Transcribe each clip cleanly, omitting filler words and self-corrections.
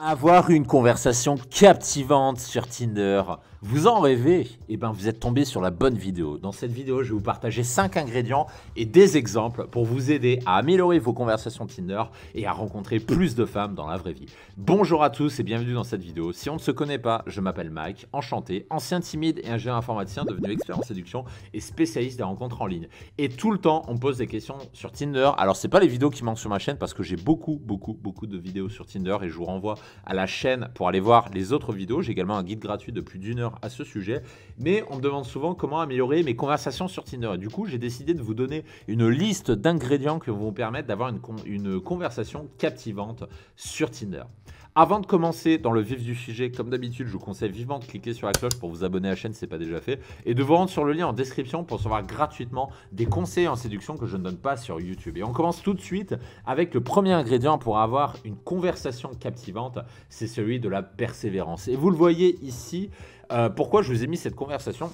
Avoir une conversation captivante sur Tinder, vous en rêvez? Eh bien, vous êtes tombé sur la bonne vidéo. Dans cette vidéo, je vais vous partager 5 ingrédients et des exemples pour vous aider à améliorer vos conversations Tinder et à rencontrer plus de femmes dans la vraie vie. Bonjour à tous et bienvenue dans cette vidéo. Si on ne se connaît pas, je m'appelle Mike, enchanté, ancien timide et ingénieur informaticien devenu expert en séduction et spécialiste des rencontres en ligne. Et tout le temps, on me pose des questions sur Tinder. Alors, c'est pas les vidéos qui manquent sur ma chaîne parce que j'ai beaucoup de vidéos sur Tinder et je vous renvoie à la chaîne pour aller voir les autres vidéos. J'ai également un guide gratuit de plus d'1 heure à ce sujet. Mais on me demande souvent comment améliorer mes conversations sur Tinder. Et du coup, j'ai décidé de vous donner une liste d'ingrédients qui vont vous permettre d'avoir une conversation captivante sur Tinder. Avant de commencer dans le vif du sujet, comme d'habitude, je vous conseille vivement de cliquer sur la cloche pour vous abonner à la chaîne si ce n'est pas déjà fait et de vous rendre sur le lien en description pour recevoir gratuitement des conseils en séduction que je ne donne pas sur YouTube. Et on commence tout de suite avec le premier ingrédient pour avoir une conversation captivante, c'est celui de la persévérance. Et vous le voyez ici, pourquoi je vous ai mis cette conversation ?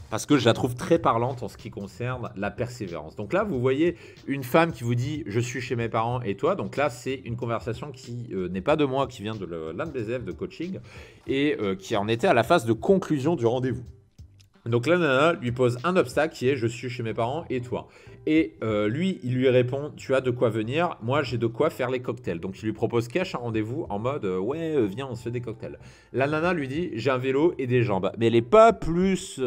Parce que je la trouve très parlante en ce qui concerne la persévérance. Donc là, vous voyez une femme qui vous dit « je suis chez mes parents et toi ». Donc là, c'est une conversation qui n'est pas de moi, qui vient de l'un de mes élèves de coaching et qui en était à la phase de conclusion du rendez-vous. Donc là, nana lui pose un obstacle qui est « je suis chez mes parents et toi ». Et lui, il lui répond « tu as de quoi venir, moi j'ai de quoi faire les cocktails ». Donc il lui propose cash un rendez-vous en mode « ouais, viens, on se fait des cocktails ». La nana lui dit « j'ai un vélo et des jambes ». Mais elle n'est pas plus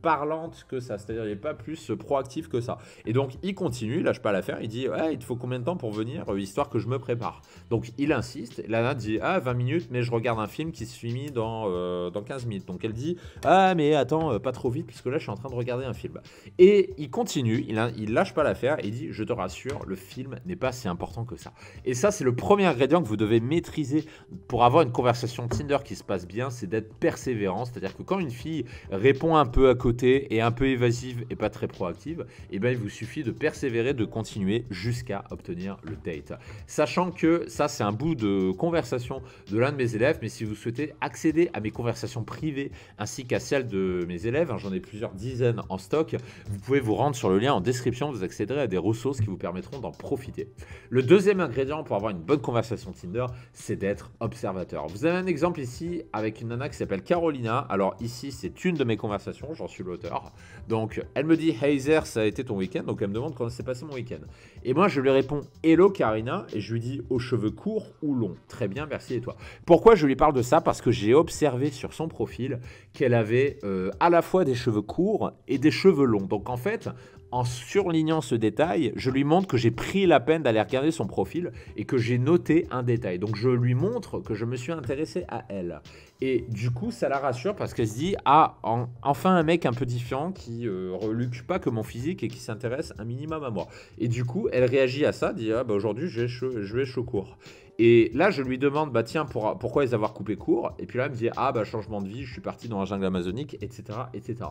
parlante que ça, c'est-à-dire elle n'est pas plus proactive que ça. Et donc il continue, il lâche pas l'affaire, il dit « ouais, il te faut combien de temps pour venir, histoire que je me prépare ». Donc il insiste, la nana dit « ah, 20 minutes, mais je regarde un film qui se finit dans 15 minutes ». Donc elle dit « ah, mais attends, pas trop vite, puisque là je suis en train de regarder un film ». Et il continue, il lâche pas l'affaire et il dit « je te rassure, le film n'est pas si important que ça ». Et ça, c'est le premier ingrédient que vous devez maîtriser pour avoir une conversation Tinder qui se passe bien, c'est d'être persévérant. C'est-à-dire que quand une fille répond un peu à côté et un peu évasive et pas très proactive, eh ben, il vous suffit de persévérer, de continuer jusqu'à obtenir le date. Sachant que ça, c'est un bout de conversation de l'un de mes élèves, mais si vous souhaitez accéder à mes conversations privées ainsi qu'à celles de mes élèves, j'en ai plusieurs dizaines en stock, vous pouvez vous rendre sur le lien en description, vous accéderez à des ressources qui vous permettront d'en profiter. Le deuxième ingrédient pour avoir une bonne conversation Tinder, c'est d'être observateur. Vous avez un exemple ici avec une nana qui s'appelle Carolina. Alors ici, c'est une de mes conversations, j'en suis l'auteur. Donc elle me dit « Hey Zer, ça a été ton week-end ?» Donc elle me demande comment s'est passé mon week-end. Et moi, je lui réponds « Hello Karina » et je lui dis « aux cheveux courts ou longs ?» Très bien, merci et toi. Pourquoi je lui parle de ça? Parce que j'ai observé sur son profil qu'elle avait à la fois des cheveux courts et des cheveux longs. Donc en fait, en surlignant ce détail, je lui montre que j'ai pris la peine d'aller regarder son profil et que j'ai noté un détail. Donc je lui montre que je me suis intéressé à elle. Et du coup, ça la rassure parce qu'elle se dit « ah, enfin un mec un peu différent qui reluque pas que mon physique et qui s'intéresse un minimum à moi ». Et du coup, elle réagit à ça, dit « ah bah aujourd'hui je vais cheveux courts ». Et là, je lui demande, bah tiens, pourquoi les avoir coupés courts? Et puis là, elle me dit, ah bah changement de vie, je suis parti dans la jungle amazonique, etc., etc.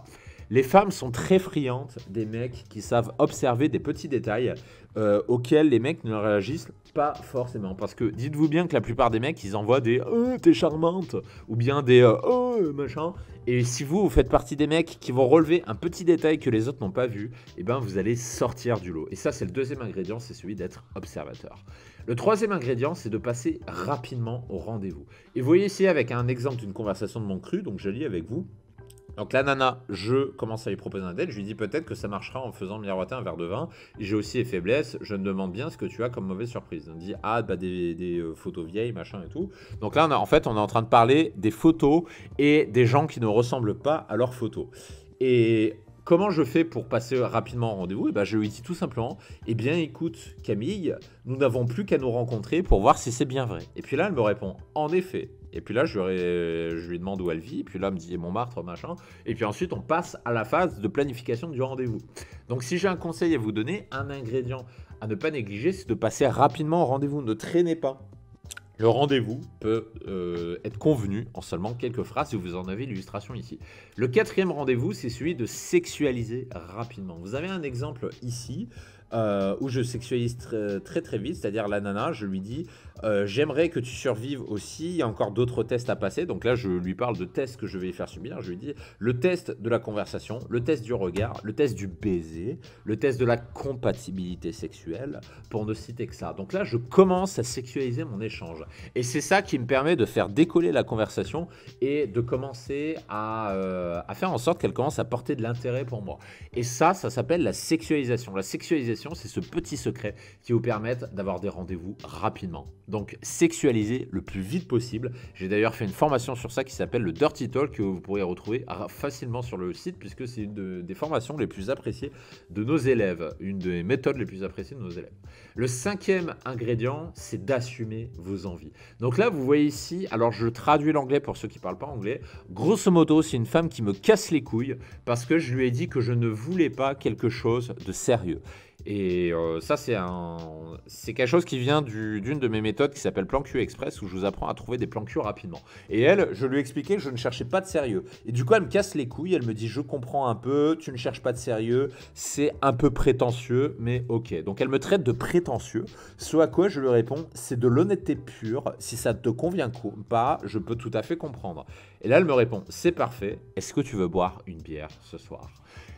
Les femmes sont très friandes des mecs qui savent observer des petits détails auxquels les mecs ne réagissent pas forcément. Parce que dites-vous bien que la plupart des mecs, ils envoient des « t'es charmante » ou bien des « oh, machin ». Et si vous faites partie des mecs qui vont relever un petit détail que les autres n'ont pas vu, eh ben vous allez sortir du lot. Et ça, c'est le deuxième ingrédient, c'est celui d'être observateur. Le troisième ingrédient, c'est de passer rapidement au rendez-vous. Et vous voyez ici avec un exemple d'une conversation de mon cru, donc je lis avec vous. Donc la nana, je commence à lui proposer un date, je lui dis peut-être que ça marchera en faisant miroiter un verre de vin. J'ai aussi des faiblesses, je me demande bien ce que tu as comme mauvaise surprise. On me dit ah bah des photos vieilles, machin et tout. Donc là en fait on est en train de parler des photos et des gens qui ne ressemblent pas à leurs photos. Et comment je fais pour passer rapidement au rendez-vous? Je lui dis tout simplement, eh bien écoute Camille, nous n'avons plus qu'à nous rencontrer pour voir si c'est bien vrai. Et puis là elle me répond, en effet. Et puis là, je lui demande où elle vit. Et puis là, elle me dit Montmartre, machin. Et puis ensuite, on passe à la phase de planification du rendez-vous. Donc, si j'ai un conseil à vous donner, un ingrédient à ne pas négliger, c'est de passer rapidement au rendez-vous. Ne traînez pas. Le rendez-vous peut être convenu en seulement quelques phrases, et vous en avez l'illustration ici. Le quatrième rendez-vous, c'est celui de sexualiser rapidement. Vous avez un exemple ici où je sexualise très vite, c'est-à-dire la nana, je lui dis J'aimerais que tu survives aussi. Il y a encore d'autres tests à passer. Donc là, je lui parle de tests que je vais faire subir. Je lui dis le test de la conversation, le test du regard, le test du baiser, le test de la compatibilité sexuelle, pour ne citer que ça. Donc là, je commence à sexualiser mon échange. Et c'est ça qui me permet de faire décoller la conversation et de commencer à faire en sorte qu'elle commence à porter de l'intérêt pour moi. Et ça s'appelle la sexualisation. La sexualisation, c'est ce petit secret qui vous permettent d'avoir des rendez-vous rapidement. Donc, sexualiser le plus vite possible. J'ai d'ailleurs fait une formation sur ça qui s'appelle le Dirty Talk, que vous pourrez retrouver facilement sur le site, puisque c'est une des formations les plus appréciées de nos élèves, une des méthodes les plus appréciées de nos élèves. Le 5e ingrédient, c'est d'assumer vos envies. Donc là, vous voyez ici, alors je traduis l'anglais pour ceux qui ne parlent pas anglais. Grosso modo, c'est une femme qui me casse les couilles parce que je lui ai dit que je ne voulais pas quelque chose de sérieux. Et ça, c'est quelque chose qui vient d'une de mes méthodes qui s'appelle Plan Q Express, où je vous apprends à trouver des plans Q rapidement. Et elle, je lui ai expliqué que je ne cherchais pas de sérieux. Et du coup, elle me casse les couilles, elle me dit « Je comprends un peu, tu ne cherches pas de sérieux, c'est un peu prétentieux, mais ok. » Donc elle me traite de prétentieux, ce à quoi je lui réponds « C'est de l'honnêteté pure, si ça ne te convient pas, je peux tout à fait comprendre. » Et là, elle me répond « C'est parfait, est-ce que tu veux boire une bière ce soir ?»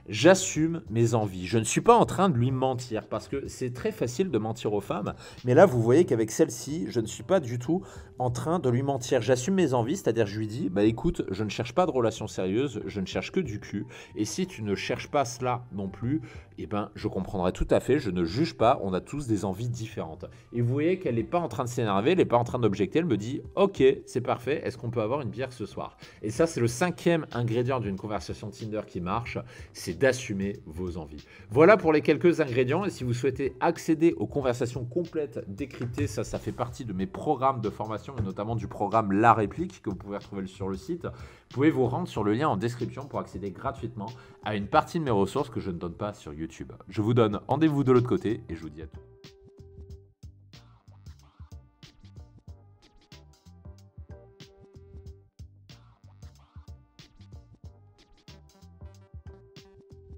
J'assume mes envies. Je ne suis pas en train de lui mentir parce que c'est très facile de mentir aux femmes. Mais là, vous voyez qu'avec celle-ci, je ne suis pas du tout en train de lui mentir. J'assume mes envies, c'est-à-dire je lui dis, bah écoute, je ne cherche pas de relation sérieuse, je ne cherche que du cul. Et si tu ne cherches pas cela non plus, eh ben, je comprendrai tout à fait, je ne juge pas, on a tous des envies différentes. Et vous voyez qu'elle n'est pas en train de s'énerver, elle n'est pas en train d'objecter, elle me dit, ok, c'est parfait, est-ce qu'on peut avoir une bière ce soir? Et ça, c'est le 5e ingrédient d'une conversation Tinder qui marche, c'est d'assumer vos envies. Voilà pour les quelques ingrédients. Et si vous souhaitez accéder aux conversations complètes décryptées, ça fait partie de mes programmes de formation et notamment du programme La Réplique que vous pouvez retrouver sur le site. Vous pouvez vous rendre sur le lien en description pour accéder gratuitement à une partie de mes ressources que je ne donne pas sur YouTube. Je vous donne rendez-vous de l'autre côté et je vous dis à tous.